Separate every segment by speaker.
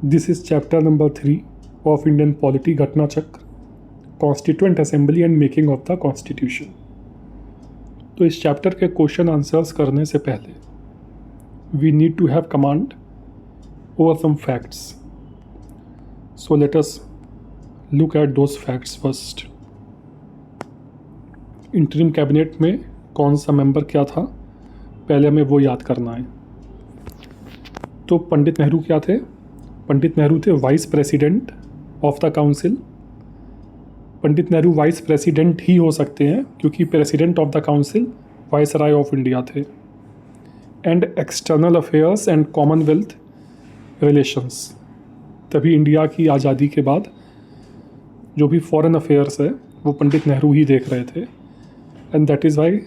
Speaker 1: This is chapter number 3 of Indian polity Ghatna Chakra, constituent assembly and making of the constitution. तो इस chapter के question answers करने से पहले we need to have command over some facts. So let us look at those facts first. Interim cabinet में कौन सा member क्या था, पहले हमें वो याद करना है। तो पंडित नेहरू क्या थे? पंडित नेहरू थे vice president of the council. Pandit Nehru vice president ही हो सकते हैं क्योंकि president of the council viceroy of India थे। And external affairs and commonwealth relations, तभी इंडिया की आज़ादी के बाद जो भी फॉरेन अफेयर्स है वो पंडित नेहरू ही देख रहे थे। एंड दैट इज़ वाई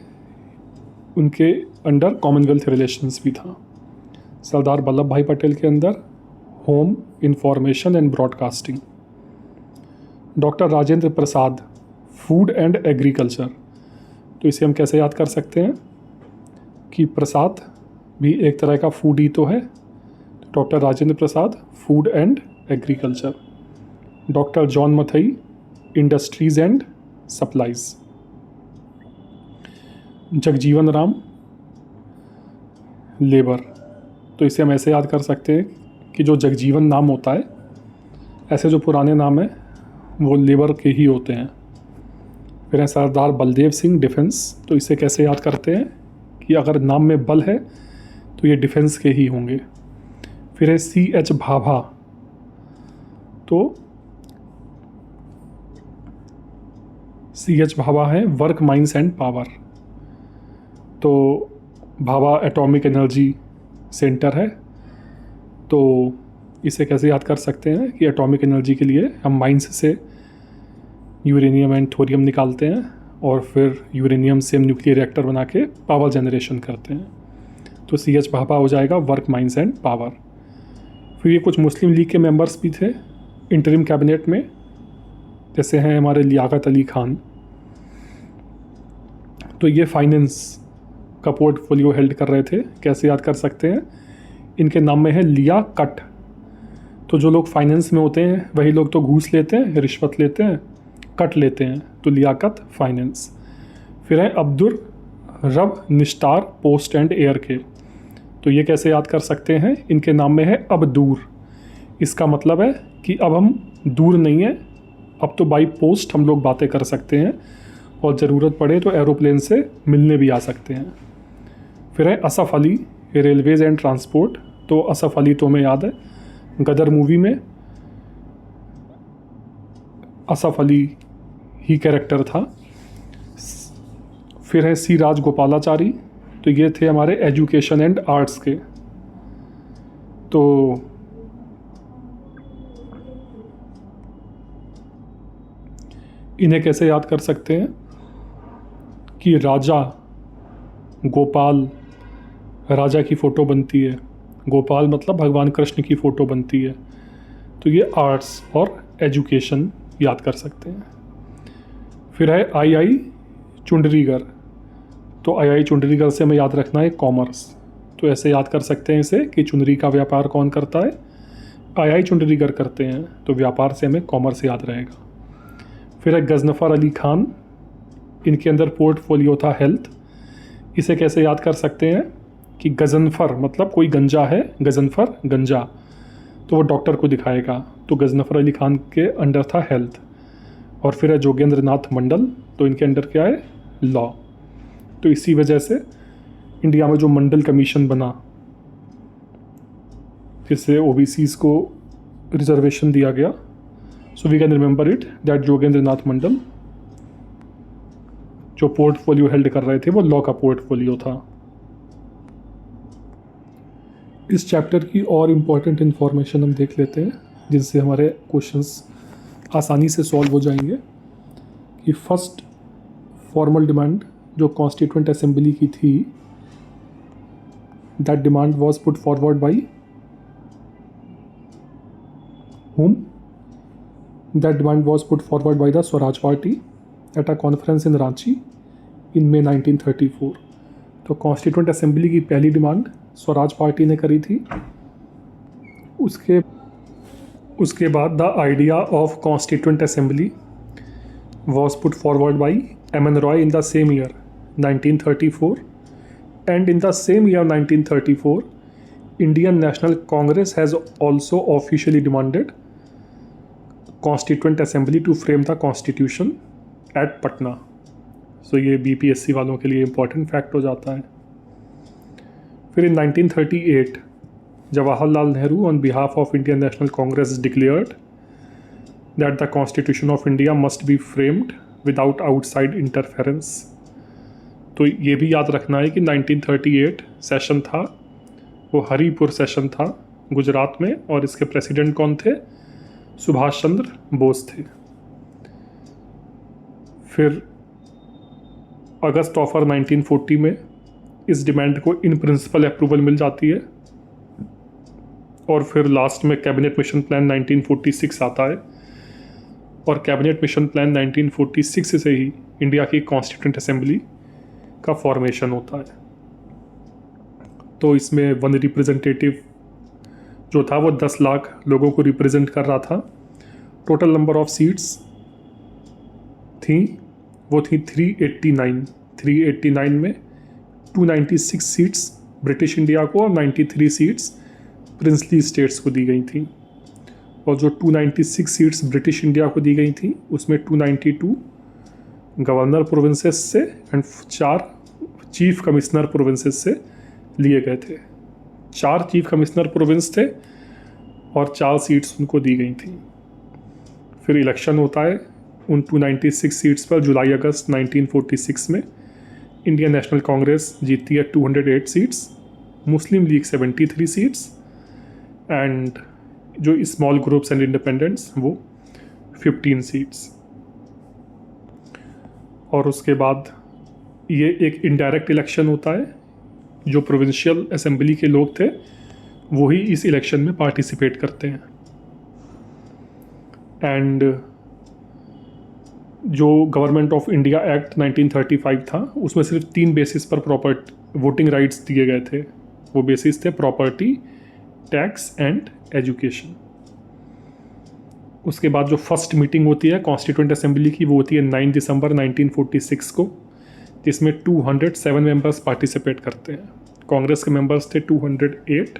Speaker 1: उनके अंडर कॉमनवेल्थ रिलेशंस भी था। सरदार वल्लभ भाई पटेल के अंदर home, information and broadcasting. Doctor Rajendra Prasad food and agriculture. तो इसे हम कैसे याद कर सकते हैं कि प्रसाद भी एक तरह का फूड ही तो है। Doctor Rajendra Prasad food and agriculture. Doctor John Matthai industries and supplies. Jagjivan Ram labour. तो इसे हम ऐसे याद कर सकते हैं कि जो जगजीवन नाम होता है, ऐसे जो पुराने नाम हैं वो लेबर के ही होते हैं। फिर है सरदार बलदेव सिंह डिफेंस। तो इसे कैसे याद करते हैं कि अगर नाम में बल है तो ये डिफेंस के ही होंगे। फिर है C.H. भाभा। तो C.H. भाभा है वर्क, माइंस एंड पावर। तो भाभा एटॉमिक एनर्जी सेंटर है। तो इसे कैसे याद कर सकते हैं कि एटॉमिक एनर्जी के लिए हम माइंस से यूरेनियम एंड थोरियम निकालते हैं और फिर यूरेनियम से हम न्यूक्लियर रिएक्टर बना के पावर जनरेशन करते हैं। तो C.H. भाभा हो जाएगा वर्क, माइंस एंड पावर। फिर ये कुछ मुस्लिम लीग के मेंबर्स भी थे इंटरिम कैबिनेट में, जैसे हैं हमारे लियाकत अली खान। तो ये फाइनेंस का पोर्टफोलियो हेल्ड कर रहे थे। कैसे याद कर सकते हैं? इनके नाम में है लिया कट। तो जो लोग फाइनेंस में होते हैं वही लोग तो घूस लेते हैं, रिश्वत लेते हैं, कट लेते हैं। तो लियाकत फाइनेंस। फिर है अब्दुल रब निस्तार पोस्ट एंड एयर के। तो ये कैसे याद कर सकते हैं? इनके नाम में है अब दूर। इसका मतलब है कि अब हम दूर नहीं हैं, अब तो बाई पोस्ट हम लोग बातें कर सकते हैं और ज़रूरत पड़े तो एरोप्लेन से मिलने भी आ सकते हैं। फिर है असफ़ अली रेलवेज़ एंड ट्रांसपोर्ट। तो असफ़ अली तो हमें याद है गदर मूवी में असफ़ अली ही कैरेक्टर था। फिर है C. राजगोपालाचारी। तो ये थे हमारे एजुकेशन एंड आर्ट्स के। तो इन्हें कैसे याद कर सकते हैं कि राजा गोपाल, राजा की फ़ोटो बनती है, गोपाल मतलब भगवान कृष्ण की फ़ोटो बनती है। तो ये आर्ट्स और एजुकेशन याद कर सकते हैं। फिर है आई चुंडरीगढ़। तो आई चुंडरीगढ़ से हमें याद रखना है कॉमर्स। तो ऐसे याद कर सकते हैं इसे कि चुनरी का व्यापार कौन करता है? आई चुंडरीगढ़ करते हैं। तो व्यापार से हमें कॉमर्स याद रहेगा। फिर है गजनफ़र अली खान। इनके अंदर पोर्टफोलियो था हेल्थ। इसे कैसे याद कर सकते हैं कि गजनफ़र मतलब कोई गंजा है, गजनफ़र गंजा, तो वो डॉक्टर को दिखाएगा। तो गजनफ़र अली खान के अंडर था हेल्थ। और फिर है जोगेंद्र नाथ मंडल। तो इनके अंडर क्या है? लॉ। तो इसी वजह से इंडिया में जो मंडल कमीशन बना, जिससे OBCs को रिजर्वेशन दिया गया, so we can remember it that Jogendra Nath Mandal जो पोर्टफोलियो हेल्ड कर रहे थे वो लॉ का पोर्टफोलियो था। इस चैप्टर की और इम्पॉर्टेंट इन्फॉर्मेशन हम देख लेते हैं जिनसे हमारे क्वेश्चंस आसानी से सॉल्व हो जाएंगे। कि फर्स्ट फॉर्मल डिमांड जो कॉन्स्टिट्यूएंट असेंबली की थी, that demand was put forward bye whom? That demand was put forward by the Swaraj Party at a conference in Ranchi in May 1934. तो कॉन्स्टिट्यूएंट असेंबली की पहली demand Swaraj party ने करी थी। उसके उसके बाद the idea of constituent assembly was put forward by M.N. Roy in the same year 1934, and in the same year 1934 Indian National Congress has also officially demanded Constituent Assembly to frame the Constitution at Patna. So ये BPSC वालों के लिए important fact हो जाता है. फिर in 1938 Jawaharlal Nehru on behalf of Indian National Congress declared that the Constitution of India must be framed without outside interference. तो ये भी याद रखना है कि 1938 सेशन था, वो हरिपुर सेशन था गुजरात में, और इसके प्रेसिडेंट कौन थे? सुभाष चंद्र बोस थे. फिर अगस्त ऑफर 1940 में इस डिमांड को इन प्रिंसिपल अप्रूवल मिल जाती है, और फिर लास्ट में कैबिनेट मिशन प्लान 1946 आता है, और कैबिनेट मिशन प्लान 1946 से ही इंडिया की कॉन्स्टिट्यूंट असेंबली का फॉर्मेशन होता है. तो इसमें वन रिप्रेजेंटेटिव जो था वो 10 लाख लोगों को रिप्रेजेंट कर रहा था. टोटल नंबर ऑफ सीट्स थी वो थी 389 में 296 सीट्स ब्रिटिश इंडिया को और 93 सीट्स प्रिंसली स्टेट्स को दी गई थी. और जो 296 सीट्स ब्रिटिश इंडिया को दी गई थी उसमें 292 गवर्नर प्रोविंसेस से एंड 4 चीफ कमिश्नर प्रोविंसेस से लिए गए थे. 4 चीफ कमिश्नर प्रोविंस थे और 4 सीट्स उनको दी गई थी. फिर इलेक्शन होता है उन 296 सीट्स पर जुलाई अगस्त 1946 में. इंडियन नेशनल कांग्रेस जीतती है 208 seats, Muslim league 73 seats, and जो स्मॉल ग्रुप्स एंड इंडिपेंडेंट्स वो 15 सीट्स. और उसके बाद ये एक इनडायरेक्ट इलेक्शन होता है. जो प्रोविंशियल असेंबली के लोग थे वही इस इलेक्शन में पार्टिसिपेट करते हैं. एंड जो गवर्नमेंट ऑफ इंडिया एक्ट 1935 था उसमें सिर्फ 3 बेसिस पर प्रॉपर्टी वोटिंग राइट्स दिए गए थे. वो बेसिस थे प्रॉपर्टी, टैक्स एंड एजुकेशन. उसके बाद जो फर्स्ट मीटिंग होती है कॉन्स्टिट्यूंट असेंबली की वो होती है 9 दिसंबर 1946 को, जिसमें 207 मेंबर्स पार्टिसिपेट करते हैं. कांग्रेस के मेंबर्स थे 208,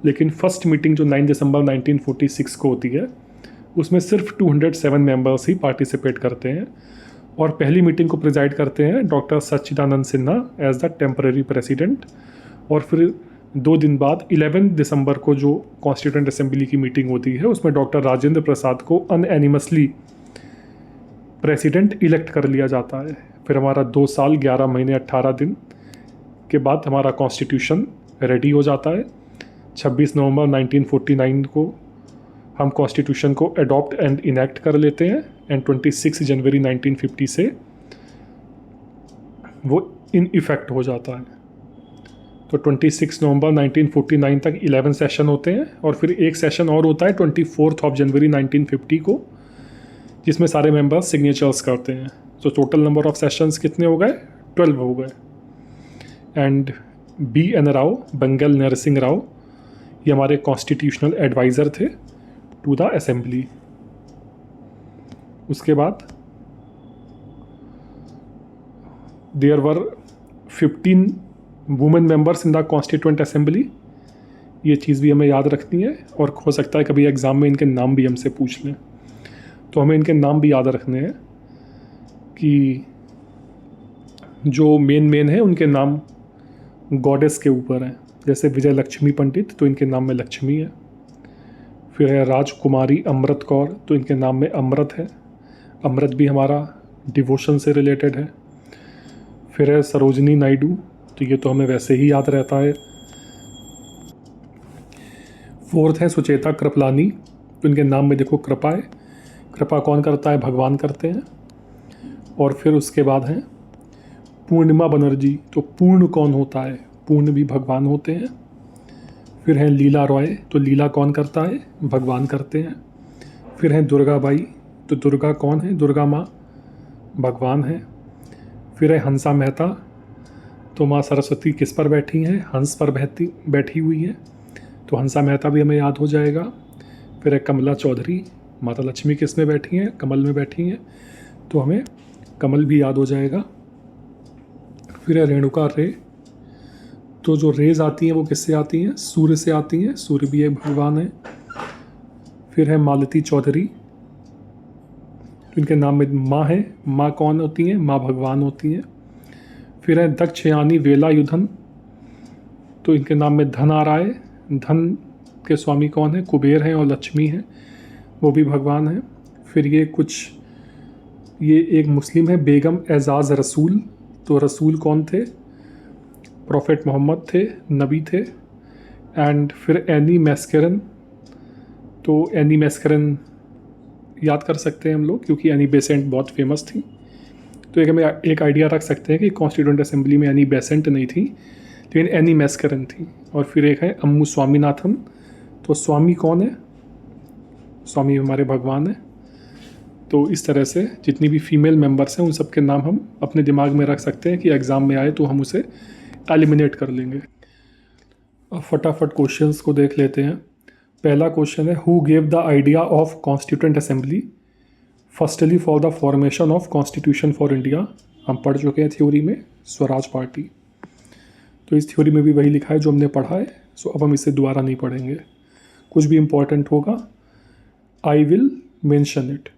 Speaker 1: लेकिन फर्स्ट मीटिंग जो 9 दिसंबर 1946 को होती है उसमें सिर्फ 207 मेंबर्स ही पार्टिसिपेट करते हैं. और पहली मीटिंग को प्रिजाइड करते हैं doctor Sachchidanand Sinha as the temporary president. और फिर 2 दिन बाद 11 दिसंबर को जो कॉन्स्टिट्यूंट असेंबली की मीटिंग होती है उसमें डॉक्टर राजेंद्र प्रसाद को अनएनिमसली प्रेसिडेंट इलेक्ट कर लिया जाता है. फिर हमारा 2 साल 11 महीने 18 दिन के बाद हमारा कॉन्स्टिट्यूशन रेडी हो जाता है. 26 नवंबर 1949 को हम कॉन्स्टिट्यूशन को अडॉप्ट एंड इनैक्ट कर लेते हैं, एंड 26 जनवरी 1950 से वो इन इफ़ेक्ट हो जाता है. तो 26 नवंबर 1949 तक 11 सेशन होते हैं, और फिर एक सेशन और होता है 24 जनवरी 1950 को, जिसमें सारे मेंबर्स सिग्नेचर्स करते हैं. तो टोटल नंबर ऑफ सेशंस कितने हो गए? 12 हो गए. And B.N. राव, बंगल नरसिंह राव, ये हमारे कॉन्स्टिट्यूशनल एडवाइज़र थे टू द असेंबली. उसके बाद there were 15 women members in the constituent assembly. ये चीज़ भी हमें याद रखनी है, और हो सकता है कभी एग्ज़ाम में इनके नाम भी हमसे पूछ लें, तो हमें इनके नाम भी याद रखने हैं कि जो मेन है उनके नाम गॉडेस के ऊपर हैं. जैसे विजय लक्ष्मी पंडित, तो इनके नाम में लक्ष्मी है. फिर है राजकुमारी अमृत कौर, तो इनके नाम में अमृत है. अमृत भी हमारा डिवोशन से रिलेटेड है. फिर है सरोजनी नायडू, तो ये तो हमें वैसे ही याद रहता है. 4th है सुचेता कृपलानी, तो इनके नाम में देखो कृपा है. कृपा कौन करता है? भगवान करते हैं. और फिर उसके बाद हैं पूर्णिमा बनर्जी, तो पूर्ण कौन होता है? पूर्ण भी भगवान होते हैं. फिर हैं लीला रॉय, तो लीला कौन करता है? भगवान करते हैं. फिर हैं दुर्गा बाई, तो दुर्गा कौन है? दुर्गा माँ भगवान है. फिर है हंसा मेहता, तो माँ सरस्वती किस पर बैठी हैं? हंस पर बैठी हुई हैं, तो हंसा मेहता भी हमें याद हो जाएगा. फिर है कमला चौधरी, माता लक्ष्मी किस में बैठी हैं, कमल में बैठी हैं, तो हमें कमल भी याद हो जाएगा। फिर है रेणुका रे, तो जो रेज आती हैं वो किससे आती हैं, सूर्य से आती हैं, सूर्य भी एक भगवान है। फिर है मालती चौधरी, इनके नाम में माँ है, माँ कौन होती हैं, माँ भगवान होती हैं। फिर है दक्षयानी वेलायुधन, तो इनके नाम में धन आ रहा है, धन के स्वामी कौन है, कुबेर हैं और लक्ष्मी हैं, वो भी भगवान हैं। फिर ये एक मुस्लिम है, बेगम एजाज रसूल, तो रसूल कौन थे, प्रॉफेट मोहम्मद थे, नबी थे। एंड फिर एनी मैस्करन, तो एनी मैस्करन याद कर सकते हैं हम लोग क्योंकि एनी बेसेंट बहुत फेमस थी। तो एक हमें एक आइडिया रख सकते हैं कि कॉन्स्टिट्यूएंट असेंबली में एनी बेसेंट नहीं थी लेकिन एनी मैस्करन थी। और फिर एक है अम्मू स्वामीनाथन, तो स्वामी कौन है, स्वामी हमारे भगवान हैं। तो इस तरह से जितनी भी फीमेल मेंबर्स हैं उन सब के नाम हम अपने दिमाग में रख सकते हैं कि एग्ज़ाम में आए तो हम उसे एलिमिनेट कर लेंगे। अब फटाफट क्वेश्चंस को देख लेते हैं। पहला क्वेश्चन है, who gave the idea of constituent assembly firstly for the formation of constitution for India. हम पढ़ चुके हैं थ्योरी में, स्वराज पार्टी। तो इस थ्योरी में भी वही लिखा है जो हमने पढ़ा है, सो अब हम इसे दोबारा नहीं पढ़ेंगे। कुछ भी इम्पोर्टेंट होगा I will mention it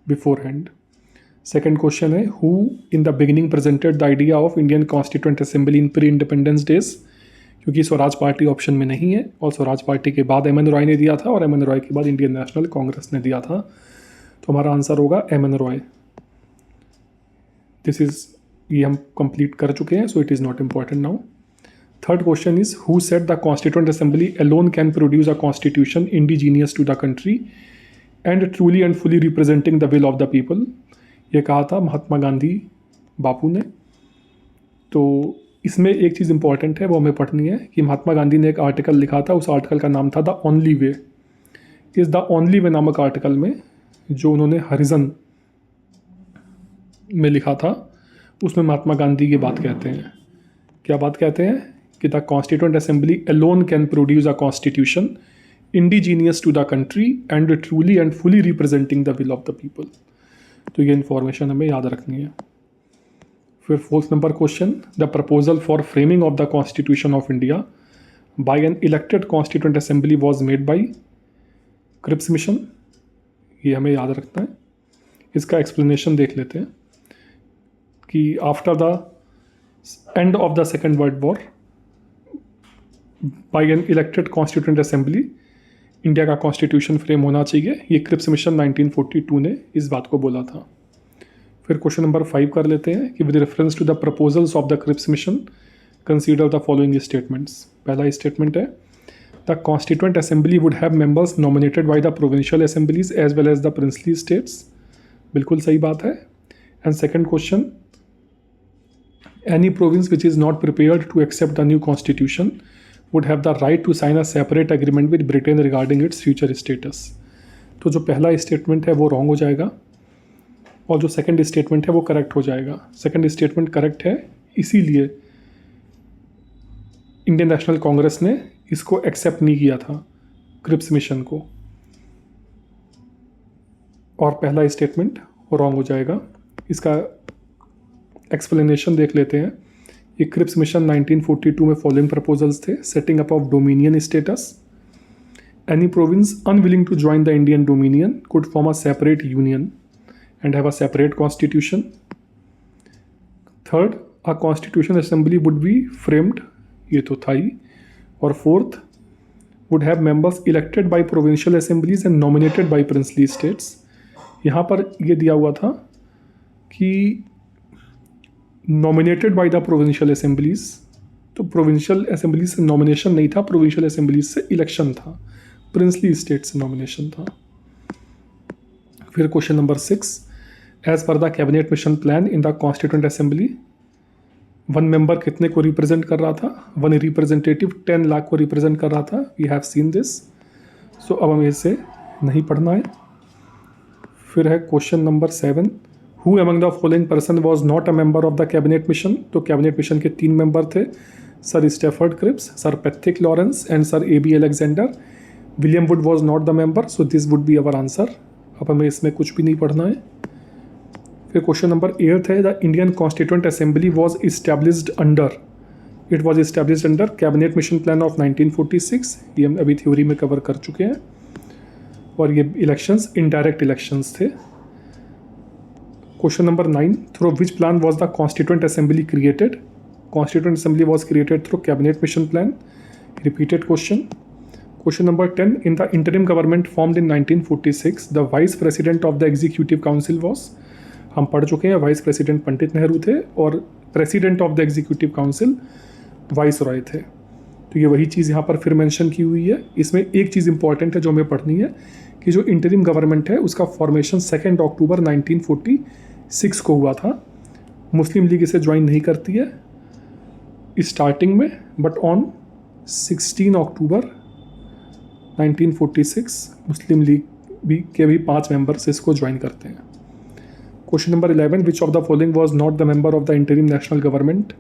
Speaker 1: beforehand. Second question है, who in the beginning presented the idea of Indian constituent assembly in pre independence days, क्योंकि स्वराज पार्टी ऑप्शन में नहीं है और स्वराज पार्टी के बाद एम एन रॉय ने दिया था और एम एन रॉय के बाद इंडियन नेशनल कांग्रेस ने दिया था। तो हमारा आंसर होगा एम एन रॉय। ये हम कंप्लीट कर चुके हैं, so it is not important now. Third question is, who said the constituent assembly alone can produce a constitution indigenous to the country and truly and fully representing the will of the people. ये कहा था महात्मा गांधी बापू ने। तो इसमें एक चीज़ important है वो हमें पढ़नी है कि महात्मा गांधी ने एक आर्टिकल लिखा था, उस आर्टिकल का नाम था द ओनली वे। इस द ओनली वे नामक आर्टिकल में जो उन्होंने हरिजन में लिखा था उसमें महात्मा गांधी ये बात कहते हैं, क्या बात कहते हैं कि the constituent assembly alone can produce a constitution indigenous to the country and truly and fully representing the will of the people. तो ये इन्फॉर्मेशन हमें याद रखनी है। फिर fourth number question, the proposal for framing of the constitution of India by an elected constituent assembly was made by Cripps mission. ये हमें याद रखना है। इसका एक्सप्लेनेशन देख लेते हैं कि after the end of the second world war by an elected constituent assembly India का कॉन्स्टिट्यूशन फ्रेम होना चाहिए। ये क्रिप्स मिशन 1942 ने इस बात को बोला था। फिर क्वेश्चन नंबर 5 कर लेते हैं कि with reference to the proposals of the Cripps mission consider the following statements. पहला स्टेटमेंट है, the constituent assembly would have members nominated by the provincial assemblies as well as the princely states. बिल्कुल सही बात है। And second question, any province which is not prepared to accept the new constitution would have the right to sign a separate agreement with Britain regarding its future status। तो जो पहला statement है वो wrong हो जाएगा और जो second statement है वो करेक्ट हो जाएगा। सेकंड स्टेटमेंट करेक्ट है, इसीलिए इंडियन नेशनल कांग्रेस ने इसको एक्सेप्ट नहीं किया था क्रिप्स मिशन को, और पहला स्टेटमेंट रॉन्ग हो जाएगा। इसका एक्सप्लेनेशन देख लेते हैं। ये क्रिप्स मिशन 1942 में फॉलोइंग प्रपोजल्स थे, setting up of dominion status, any province unwilling to join the Indian dominion could form a separate union and have a separate constitution. Third, a constitution assembly would be framed, ये तो था ही। और fourth, would have members elected by provincial assemblies and nominated by princely states. यहाँ पर ये दिया हुआ था कि nominated by the provincial assemblies, तो प्रोविंशियल असेंबलीज से नॉमिनेशन नहीं था, प्रोविंशियल असेंबलीज से इलेक्शन था, प्रिंसली स्टेट से नॉमिनेशन था। फिर question number 6, as per the cabinet mission plan in the constituent assembly one member कितने को रिप्रेजेंट कर रहा था, वन रिप्रेजेंटेटिव 10 लाख को रिप्रेजेंट कर रहा था। We have seen this, so अब हमें इसे नहीं पढ़ना है। फिर है question number 7, who among the following person was not a member of the cabinet mission. तो कैबिनेट मिशन के 3 मेंबर थे, sir Stafford Cripps, sir Pethick Lawrence and sir AB Alexander. William Wood was not the member, so this would be our answer. अब हमें इसमें कुछ भी नहीं पढ़ना है। फिर क्वेश्चन नंबर 8 है, the Indian constituent assembly was established under, it was established under cabinet mission plan of 1946। ये हम अभी थ्योरी में कवर कर चुके हैं। और ये इलेक्शंस इनडायरेक्ट इलेक्शंस थे। Question number 9, through which plan was the constituent assembly created, constituent assembly was created through cabinet mission plan, repeated question. Question number 10, in the interim government formed in 1946 the vice president of the executive council was, हम पढ़ चुके हैं vice president पंडित नेहरू थे और president of the executive council vice Roy थे। तो ये वही चीज़ यहाँ पर फिर मेंशन की हुई है। इसमें एक चीज़ इंपॉर्टेंट है जो हमें पढ़नी है कि जो इंटरिम गवर्नमेंट है उसका फॉर्मेशन 2 अक्टूबर 1946 को हुआ था। मुस्लिम लीग इसे ज्वाइन नहीं करती है स्टार्टिंग में, but on 16 October 1946 Muslim league के भी 5 मेंबर्स इसको ज्वाइन करते हैं। Question number 11, which of the following was not the member of the interim national government,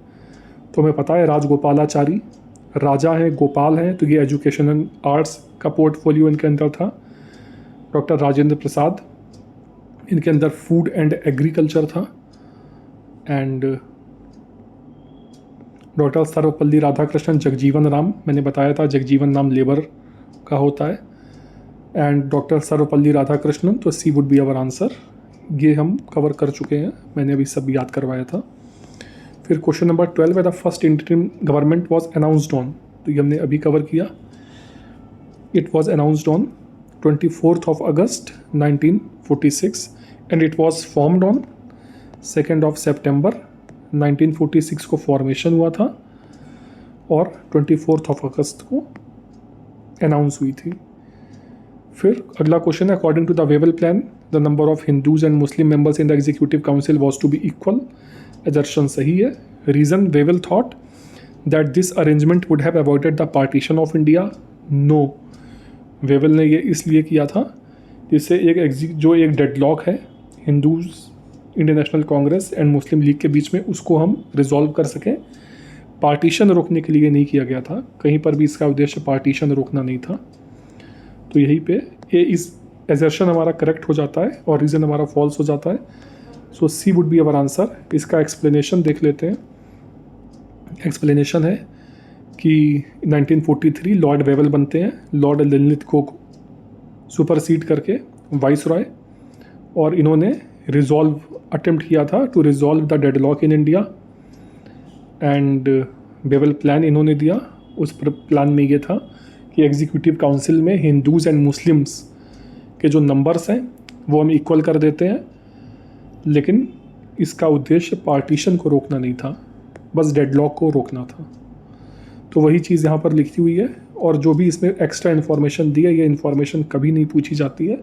Speaker 1: तो हमें पता है राजगोपालाचारी राजा हैं, गोपाल हैं, तो ये एजुकेशन एंड आर्ट्स का पोर्टफोलियो इनके अंदर था। डॉक्टर राजेंद्र प्रसाद, इनके अंदर फूड एंड एग्रीकल्चर था। एंड डॉक्टर सर्वपल्ली राधाकृष्णन, जगजीवन राम, मैंने बताया था जगजीवन राम लेबर का होता है। एंड डॉक्टर सर्वपल्ली राधाकृष्णन, तो सी वुड बी अवर आंसर। ये हम कवर कर चुके हैं, मैंने अभी सब याद करवाया था। फिर क्वेश्चन नंबर 12 है, the first interim government was announced on, तो ये हमने अभी कवर किया। It was announced on 24th of August 1946 and it was formed on 2nd of September 1946 को फॉर्मेशन हुआ था और 24th of August को अनाउंस हुई थी। फिर अगला क्वेश्चन है, according to the Wavell plan the number of Hindus and Muslim members in the executive council was to be equal. Assertion सही है। Reason, Wavell thought that this arrangement would have avoided the partition of India. No, Wavell ने ये इसलिए किया था जिससे जो एक डेडलॉक है Hindus Indian national Congress and Muslim league के बीच में, उसको हम रिजॉल्व कर सकें। पार्टीशन रोकने के लिए नहीं किया गया था, कहीं पर भी इसका उद्देश्य पार्टीशन रोकना नहीं था। तो यहीं पे ये इस एजर्शन हमारा करेक्ट हो जाता है और रीज़न हमारा फॉल्स हो जाता है। सो सी वुड बी अवर आंसर। इसका एक्सप्लेनेशन देख लेते हैं। एक्सप्लेनेशन है कि 1943 लॉर्ड वेवल बनते हैं लॉर्ड लिनलिथ को सुपरसीड करके वाइस रॉय, और इन्होंने रिजॉल्व अटेम्प्ट किया था to resolve the deadlock in India. And Wavell plan इन्होंने दिया। उस प्लान में ये था कि एग्जीक्यूटिव काउंसिल में हिंदूज़ एंड मुस्लिम्स के जो नंबर्स हैं वो हम इक्वल कर देते हैं, लेकिन इसका उद्देश्य पार्टीशन को रोकना नहीं था, बस डेडलॉक को रोकना था। तो वही चीज़ यहाँ पर लिखी हुई है। और जो भी इसमें एक्स्ट्रा इन्फॉर्मेशन दी है, ये इन्फॉर्मेशन कभी नहीं पूछी जाती है,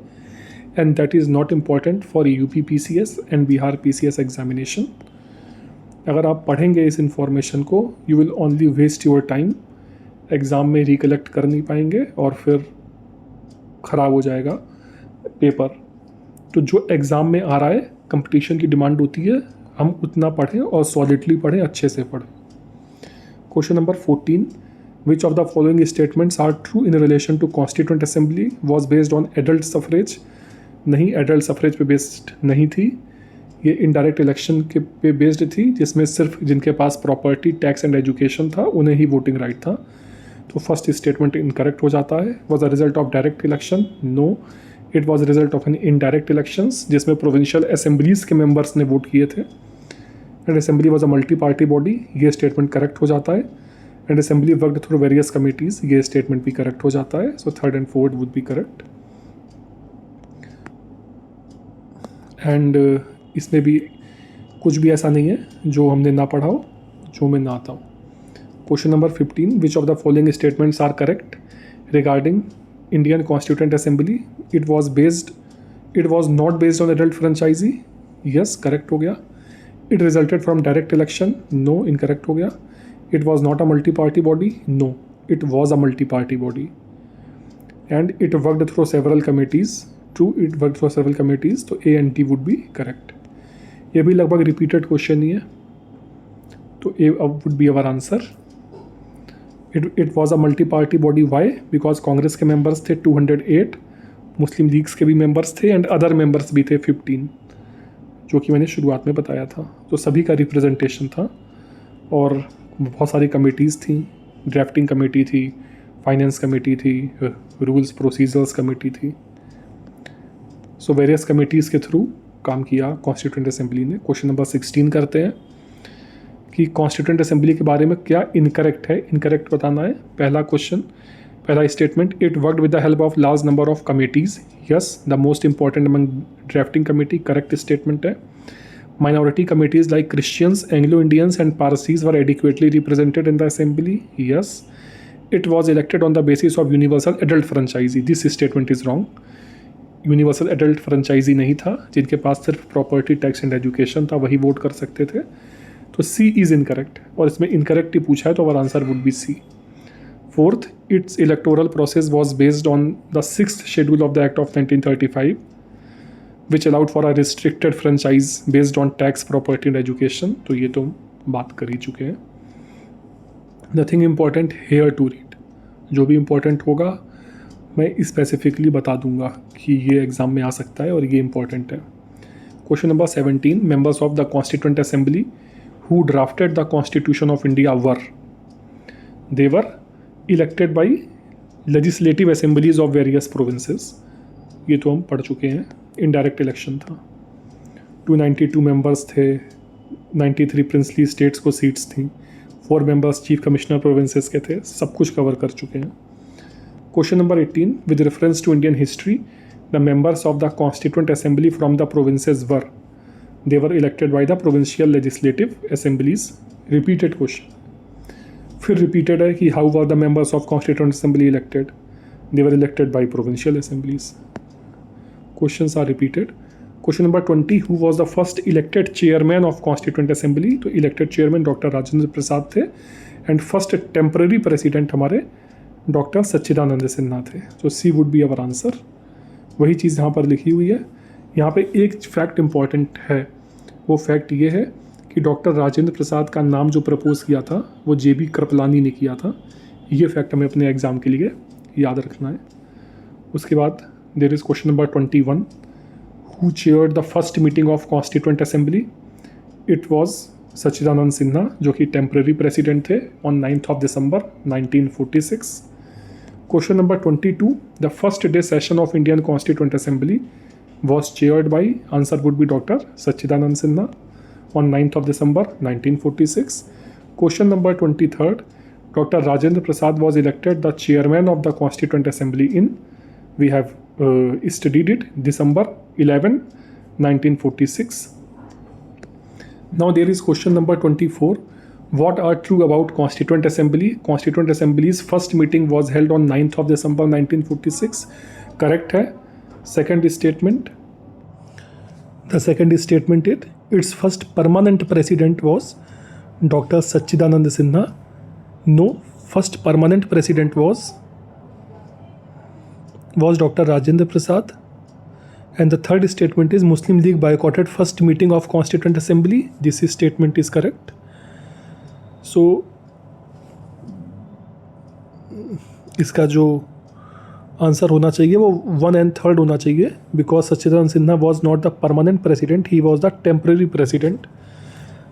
Speaker 1: and that is not important for UP PCS and Bihar PCS examination. अगर आप पढ़ेंगे इस इन्फॉर्मेशन को, you will only waste your time, exam में रिकलेक्ट कर नहीं पाएंगे और फिर ख़राब हो जाएगा पेपर। तो जो एग्ज़ाम में आ रहा है, कंपटीशन की डिमांड होती है, हम उतना पढ़ें और सॉलिडली पढ़ें, अच्छे से पढ़ें। Question number 14, which of the following statements are true in relation to constituent assembly was based on adult suffrage. नहीं, एडल्ट सफरेज पे बेस्ड नहीं थी, ये इनडायरेक्ट इलेक्शन के पे बेस्ड थी, जिसमें सिर्फ जिनके पास प्रॉपर्टी, टैक्स एंड एजुकेशन था उन्हें ही वोटिंग राइट था। तो फर्स्ट स्टेटमेंट इनकरेक्ट हो जाता है। Was a result of direct election, no, it was result of an indirect elections जिसमें प्रोविंशियल असेंबलीज के मेंबर्स ने वोट किए थे। And assembly was a multi party body, ये स्टेटमेंट करेक्ट हो जाता है। And assembly worked through various committees, ये स्टेटमेंट भी करेक्ट हो जाता है। So 3rd and 4th would be correct. एंड इसमें भी कुछ भी ऐसा नहीं है जो हमने ना पढ़ा हो, जो मैं ना आता हूँ। Question number 15, which of the following statements are correct regarding Indian constituent assembly. It was not based on adult franchise, yes correct हो गया। It resulted from direct election, no incorrect हो गया। It was not a multi party body, no it was a multi party body. And it worked through several committees, true it worked through several committees, तो A and D would be correct. ये भी लगभग repeated question ही है, तो A would be our answer. It was a multi party body. Why? Because Congress के members थे 208, मुस्लिम leagues के भी मेंबर्स थे एंड अदर मेंबर्स भी थे 15, जो कि मैंने शुरुआत में बताया था. तो सभी का रिप्रेजेंटेशन था और बहुत सारी कमेटीज़ थी. ड्राफ्टिंग कमेटी थी, फाइनेंस कमेटी थी, रूल्स प्रोसीजर्स कमेटी थी. सो वेरियस कमेटीज़ के थ्रू काम किया कॉन्स्टिट्यूएंट असेंबली ने. क्वेश्चन नंबर 16 करते हैं कि कॉन्स्टिट्यूएंट असेंबली के बारे में क्या इनकरेक्ट है. इनकरेक्ट बताना है. पहला क्वेश्चन, पहला statement, it worked with the help of large number of committees. Yes, the most important among drafting committee. Correct statement है. Minority committees like Christians, Anglo-Indians and Parsis were adequately represented in the assembly. Yes. It was elected on the basis of universal adult franchisee. This statement is wrong. Universal adult franchise नहीं था. जिनके पास सिर्फ property tax and education था वही vote कर सकते थे. तो सी इज़ इनकरेक्ट और इसमें इनकरेक्ट ही पूछा है तो our answer would be C. Fourth, its electoral process was based on the 6th schedule of the act of 1935 which allowed for a restricted franchise based on tax, property and education. तो ये तो बात कर ही चुके हैं. Nothing important here to read. जो भी important होगा मैं स्पेसिफिकली बता दूंगा कि ये एग्ज़ाम में आ सकता है और ये important है. Question number 17. Members of the Constituent Assembly who drafted the Constitution of India were. They were elected by legislative assemblies of various provinces. ये तो हम पढ़ चुके हैं. इनडायरेक्ट इलेक्शन था. 292 मेंबर्स थे. 93 प्रिंसली स्टेट्स को सीट्स थी. 4 मेंबर्स चीफ कमिश्नर प्रोविंसेस के थे. सब कुछ कवर कर चुके हैं. Question number 18. With reference to Indian history, the members of the constituent assembly from the provinces were. They were elected by the provincial legislative assemblies. Repeated question. फिर repeated है कि how were the members of constituent assembly elected. They were elected by provincial assemblies. Questions are repeated. Question number 20. Who was the first elected chairman of Constituent Assembly? तो elected chairman doctor Rajendra प्रसाद थे and first temporary president हमारे doctor Sachchidanand Sinha थे. तो C would be our answer. वही चीज़ यहाँ पर लिखी हुई है. यहाँ पे एक फैक्ट इम्पॉर्टेंट है. वो फैक्ट ये है कि डॉक्टर राजेंद्र प्रसाद का नाम जो प्रपोज किया था वो JB कृपलानी ने किया था. ये फैक्ट हमें अपने एग्ज़ाम के लिए याद रखना है. उसके बाद there is question number 21. Who chaired the first meeting of Constituent Assembly? It was Sachidanand Sinha, जो कि temporary president थे on 9th of December 1946. Question number 22. The first day session of Indian Constituent Assembly was chaired by, answer would be Dr. Sachidanand Sinha on 9th of December 1946. Question number 23. Dr. Rajendra Prasad was elected the chairman of the Constituent Assembly in, we have studied it, December 11, 1946. Now there is question number 24. What are true about Constituent Assembly? Constituent Assembly's first meeting was held on 9th of December 1946. Correct है. Second statement. The second statement is its first permanent president was Dr. Sachidanand Sinha. No, first permanent president was Dr. Rajendra Prasad. And the third statement is Muslim League boycotted first meeting of Constituent Assembly. This statement is correct. So इसका जो answer होना चाहिए वो 1 and 3 होना चाहिए. Because Sachchidanand Sinha was not the permanent president, he was the temporary president.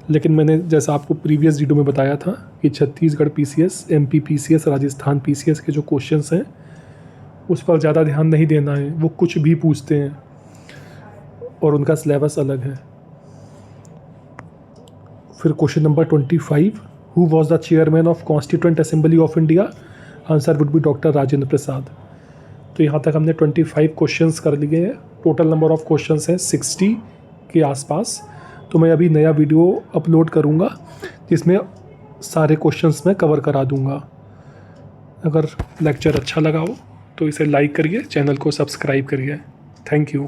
Speaker 1: लेकिन मैंने जैसा आपको प्रीवियस वीडियो में बताया था कि Chhattisgarh PCS, MP PCS, Rajasthan PCS के जो क्वेश्चंस हैं उस पर ज़्यादा ध्यान नहीं देना है. वो कुछ भी पूछते हैं और उनका सिलेबस अलग है. फिर question number 25. Who was the chairman of constituent assembly of India? Answer would be doctor Rajendra Prasad. तो यहाँ तक हमने 25 क्वेश्चंस कर लिए हैं. टोटल नंबर ऑफ क्वेश्चंस हैं 60 के आसपास. तो मैं अभी नया वीडियो अपलोड करूँगा जिसमें सारे क्वेश्चंस मैं कवर करा दूँगा. अगर लेक्चर अच्छा लगा हो तो इसे लाइक करिए, चैनल को सब्सक्राइब करिए. Thank you.